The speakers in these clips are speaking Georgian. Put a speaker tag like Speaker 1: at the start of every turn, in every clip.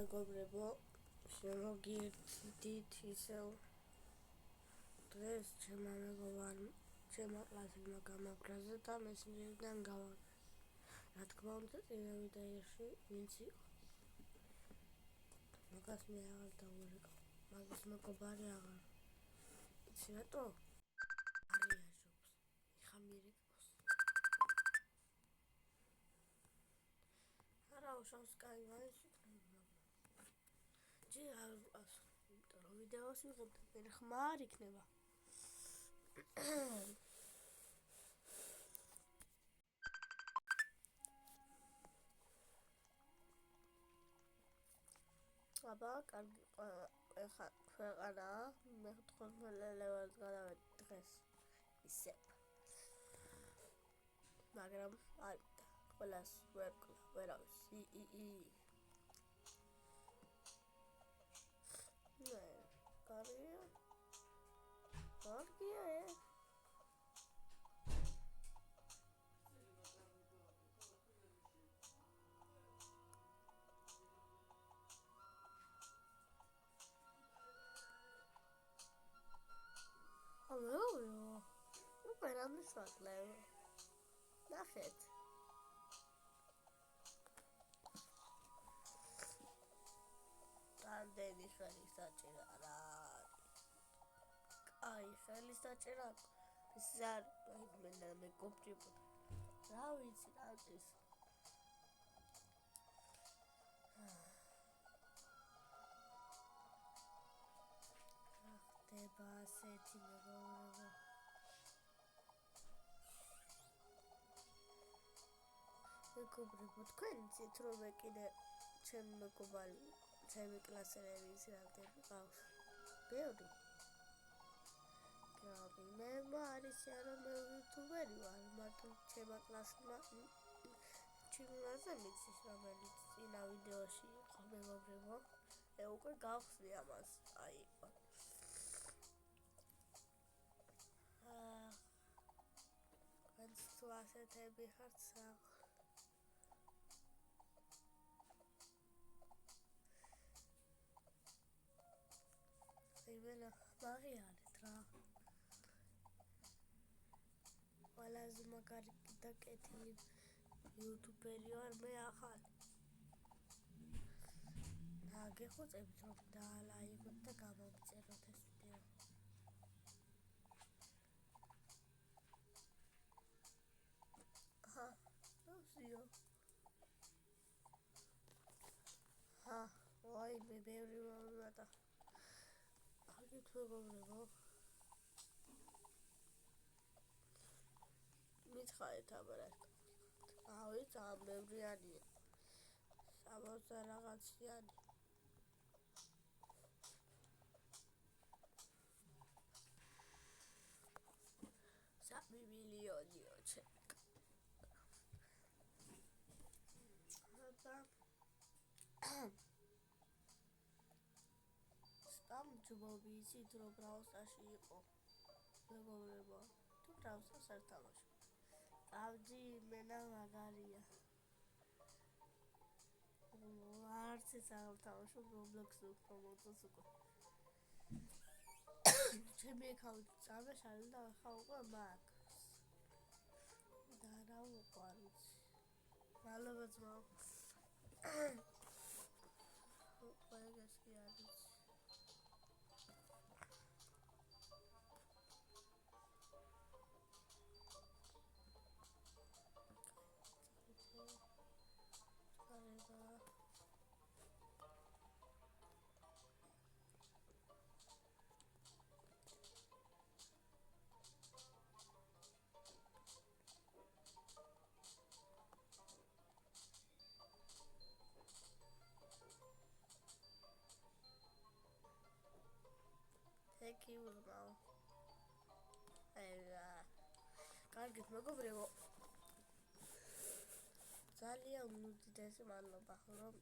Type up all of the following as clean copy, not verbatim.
Speaker 1: მეგობრებო, შემოგიერთდით ისევ დღეს ჩემმა კლასელმა გამაგრაზე და მესენჯერიდან გავაკეთე. რა თქმა უნდა, წინა ვიდეოში ვინც იყო. მაგას მე აღარ დავერეკავ, მაგის მეგობარი აღარ. იცი რატო? არიაჟობს, იხამირებს. არა, უშავს კაი მაინც იქნება. ჯერ არ ვყავს, იმიტომ რომ ვიდეოს ვიღებ და მე ხმა არ იქნება. აბა, კარგი, ეხა ქვეყანა, მე 15 ლეველს გადავედი დღეს ისევ. მაგრამ არ მიტა, ყველას ვერავის, ნე, კარგია, ну, пойдем шватлево. Нахет. Тандენი ხელი საჭირა რა. აი, ხელი საჭირა. ზარ მე კომპიუტერი. რა ვიცი, რა ის. ხდება ასეთი მეგობრებო. მეგობრებო, თქვენ იცით რომ მე კიდე ჩემი მეგობარი, ჩემი კლასელები ის რამდენი ყავს? ბევრი. მე არის არა მე იუთუბერი ვარ, მარტო ჩემი კლასმა ჩიმლაზე მიცის რომელიც წინა ვიდეოში იყო მეგობრებო. მე უკვე გავხსნი ამას, აი იყო. ვენც თუ ასეთები ხართ საღ იმენა მაგიარეთ რა. ყველაზე მაგარი და კეთილი იუთუბერი ვარ მე ახალი. გეხოცებით რომ დაალაიქოთ და გამომწეროთ ეს ვიდეო. დავსიო. ვაი, მე ბევრი მომატა. აგით მეგობრებო. მითხარით აბა. ავით ამ ბევრიანია. 60 რაღაციანი. სამი მილიონიო ჩეკ. სპამ ჯობი იცით რომ ბრაუსტარში იყო მეგობრებო, თუ ბრაუსტარს არ თამაშობ. PUBG მენა მაგარია. არც ეს არ თამაშობ, Roblox-ი უფრო მოწონს უკვე. ჩემი აკაუნტი წამეშალე და ახლა უკვე მაქვს. და რა უყარით. მადლობა ძმაო. ყველას კი არის. Thank you, Mao. კარგით მეგობრებო. ძალიან უდიდესი მადლობა რომ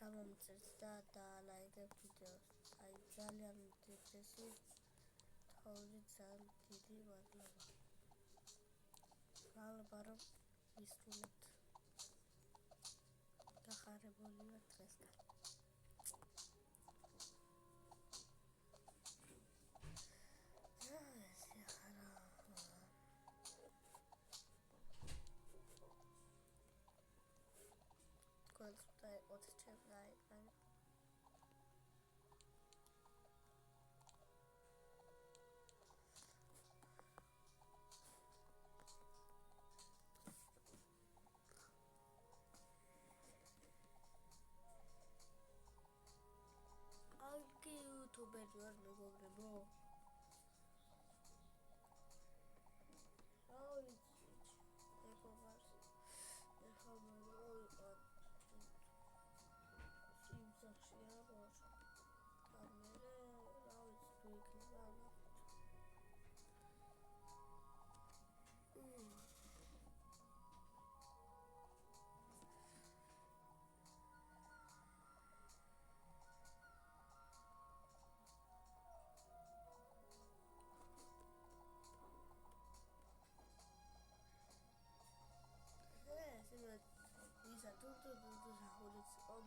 Speaker 1: გამომწერთ და დაალაიქებთ ვიდეოს. აი ძალიან უდიდესი თავი ძალიან დიდი მადლობა. მადლობა რომ ისრულებთ. გახარებული ვარ დღესგან. What's the tip night? I'll give you to bed where we go to go. Oh, it's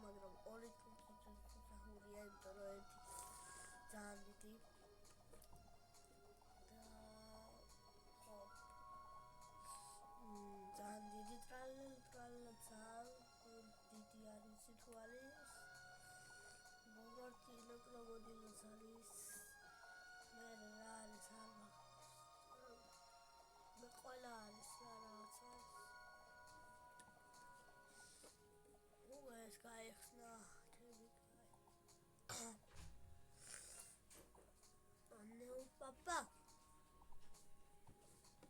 Speaker 1: მაგრამ ორი თუთია, იმიტომ რომ ერთი ძალიან დიდი და ძალიან დიდი ტრალალა ძალიან დიდი არის თუ არის მოგართინო კროკოდილოს არის მე რა არის არა მე ყველა არის რაღაცა ეს გაიხსნა ნუ პაპა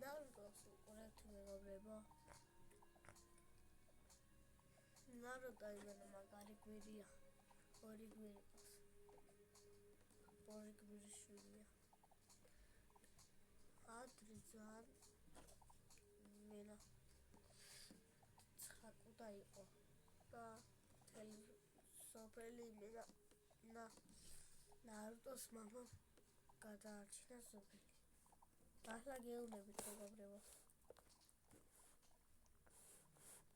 Speaker 1: ნაროდოს უყურებთ მეგობრებო ნაროდა იმენა მაგარი გვირია ორი გვირის შვილია ადრე ძალიან მენა ცხაკუდა იყო და სოფელი იმენა ნაროდოს მამამ გადაარჩინა სოფელი ახლა გეუბნებით მეგობრებო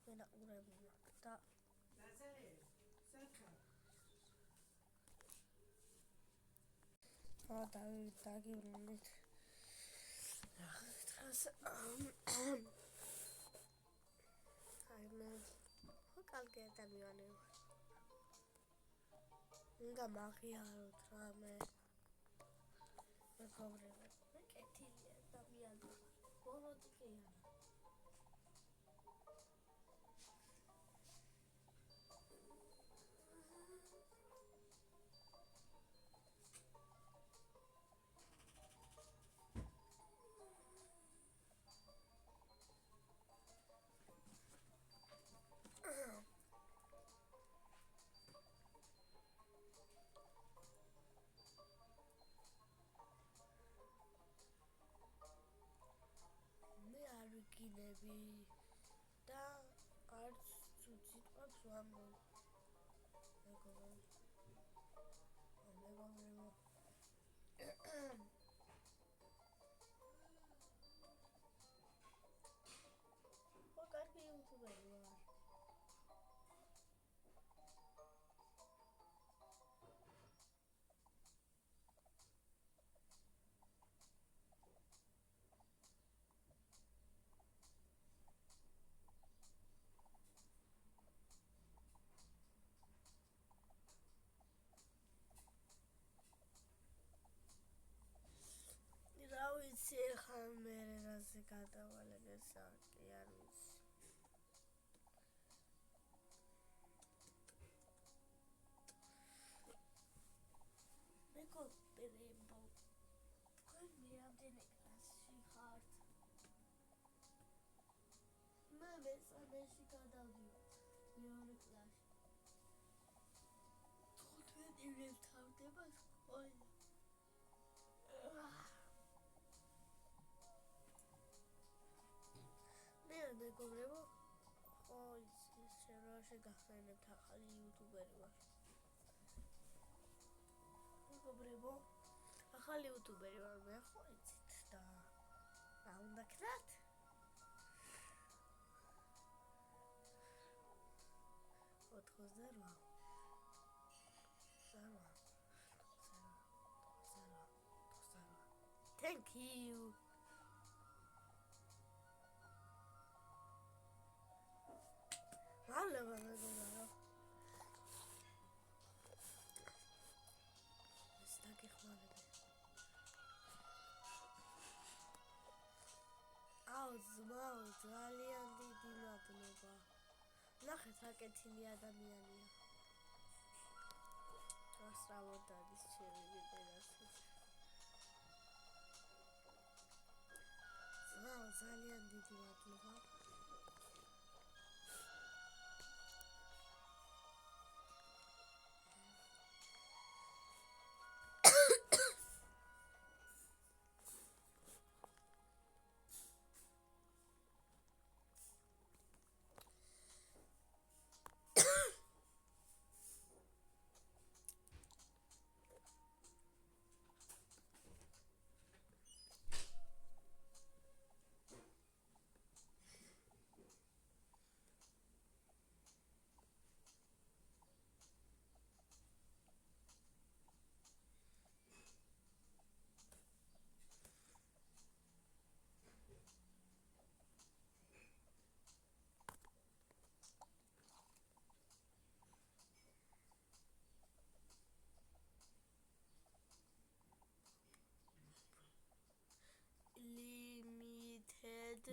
Speaker 1: მენა ყურებია და დაგიბრუნდით დღეს მე კალკე ადამიანები უნდა მაღიაროთ რამე მეგობრებო მე კეთილია ადამიანი ბოლოდიკეა გინები და არც ცუციტყვებს ვამბობ მეგობრებო კარგი იუთუბერი ვარ რავიცი ხა მე რაზე გადავალე გესაკი არ ვიცი მეგობრებო თქვენ მეამდენი კლასში ხართ მე მესამეში გადავდივარ მეორე კლასში 15-ში თავდება სკოლა მეგობრებო ხო იცის შევაშე გახსენებთ ახალი იუთუბერი ვარ მეგობრებო ახალი იუთუბერი ვარ მე ხო იცით და რა უნდა ქნათ 4 Thank you. Vale, vale, vale. Está que joder. Zmao, ძალიან დიდი მადლობა. ნახეთ, აკეთილი ადამიანია. გასწავლოთ არის ჩემი ვიდეოები. ზმაო, ძალიან დიდი მადლობა. Limited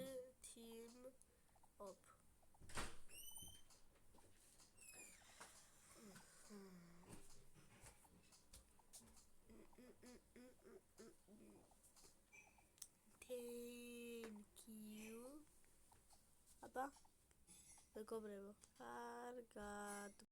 Speaker 1: team up. Thank you. Აბა, მეგობრებო, კარგად